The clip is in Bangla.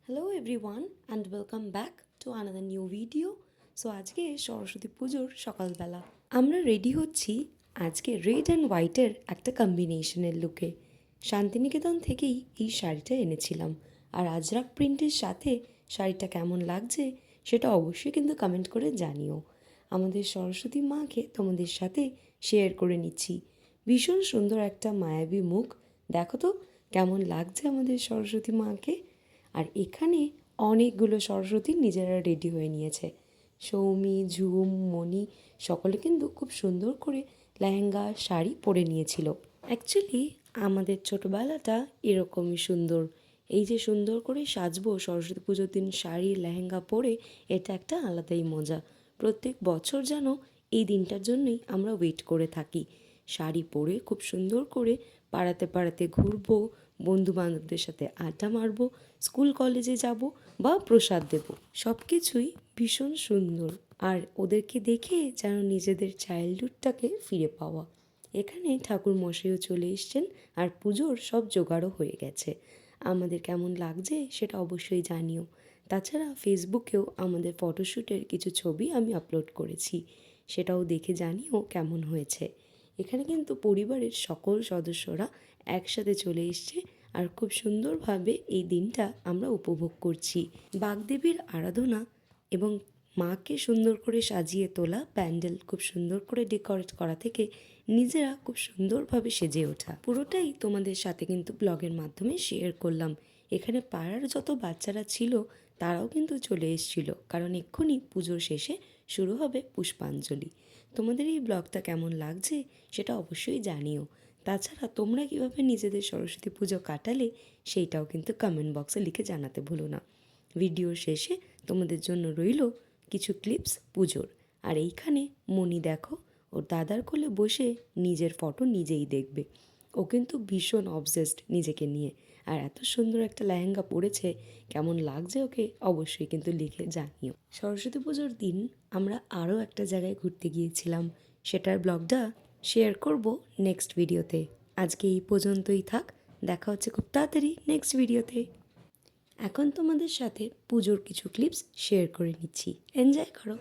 Hello everyone and welcome back to another new video. So আজকে সরস্বতী পুজোর সকালবেলা আমরা রেডি হচ্ছি আজকে রেড অ্যান্ড হোয়াইটের একটা কম্বিনেশনের লুকে। শান্তিনিকেতন থেকেই এই শাড়িটা এনেছিলাম, আর আজরাক প্রিন্টের সাথে শাড়িটা কেমন লাগছে সেটা অবশ্যই কিন্তু কমেন্ট করে জানিও। আমাদের সরস্বতী মাকে তোমাদের সাথে শেয়ার করে নিচ্ছি। ভীষণ সুন্দর একটা মায়াবী মুখ, দেখো তো কেমন লাগছে আমাদের সরস্বতী মাকে। আর এখানে অনেকগুলো সরস্বতী নিজেরা রেডি হয়ে নিয়েছে। সৌমি, ঝুম, মণি সকলে কিন্তু খুব সুন্দর করে লেহেঙ্গা শাড়ি পরে নিয়েছিল। অ্যাকচুয়ালি আমাদের ছোটোবেলাটা এরকমই সুন্দর। এই যে সুন্দর করে সাজবো সরস্বতী পুজোর দিন শাড়ি লেহেঙ্গা পরে, এটা একটা আলাদাই মজা। প্রত্যেক বছর যেন এই দিনটার জন্যই আমরা ওয়েট করে থাকি। শাড়ি পরে খুব সুন্দর করে পাড়াতে পাড়াতে ঘুরবো, বন্ধু বান্ধবদের সাথে আড্ডা মারবো, স্কুল কলেজে যাব বা প্রসাদ দেব, সব কিছুই ভীষণ সুন্দর। আর ওদেরকে দেখে যেন নিজেদের চাইল্ডহুডটাকে ফিরে পাওয়া। এখানে ঠাকুর মশাইও চলে এসছেন আর পুজোর সব জোগাড়ও হয়ে গেছে। আমাদের কেমন লাগছে সেটা অবশ্যই জানিও। তাছাড়া ফেসবুকেও আমাদের ফটোশ্যুটের কিছু ছবি আমি আপলোড করেছি, সেটাও দেখে জানিও কেমন হয়েছে। এখানে কিন্তু পরিবারের সকল সদস্যরা একসাথে চলে এসছে আর খুব সুন্দরভাবে এই দিনটা আমরা উপভোগ করছি। বাগদেবীর আরাধনা এবং মাকে সুন্দর করে সাজিয়ে তোলা প্যান্ডেল খুব সুন্দর করে ডেকোরেট করা থেকে নিজেরা খুব সুন্দরভাবে সেজে ওঠা, পুরোটাই তোমাদের সাথে কিন্তু ব্লগের মাধ্যমে শেয়ার করলাম। এখানে পাড়ার যত বাচ্চারা ছিল তারাও কিন্তু চলে এসেছিল, কারণ এক্ষুনি পুজোর শেষে শুরু হবে পুষ্পাঞ্জলি। তোমাদের এই ব্লগটা কেমন লাগছে সেটা অবশ্যই জানিও। তাছাড়া তোমরা কীভাবে নিজেদের সরস্বতী পুজো কাটালে সেইটাও কিন্তু কমেন্ট বক্সে লিখে জানাতে ভুলো না। ভিডিওর শেষে তোমাদের জন্য রইল কিছু ক্লিপস পুজোর। আর এইখানে মনি দেখো, ওর দাদার কোলে বসে নিজের ফটো নিজেই দেখবে। ও কিন্তু ভীষণ অবসেসড নিজেকে নিয়ে, আর এত সুন্দর একটা লেহেঙ্গা পরেছে, কেমন লাগছে ওকে অবশ্যই কিন্তু লিখে জানিও। সরস্বতী পুজোর দিন আমরা আরও একটা জায়গায় ঘুরতে গিয়েছিলাম, সেটার ব্লগটা শেয়ার করব নেক্সট ভিডিওতে। আজকে এই পর্যন্তই থাক, দেখা হচ্ছে খুব তাড়াতাড়ি নেক্সট ভিডিওতে। এখন তোমাদের সাথে পুজোর কিছু ক্লিপস শেয়ার করে নিচ্ছি, এনজয় করো।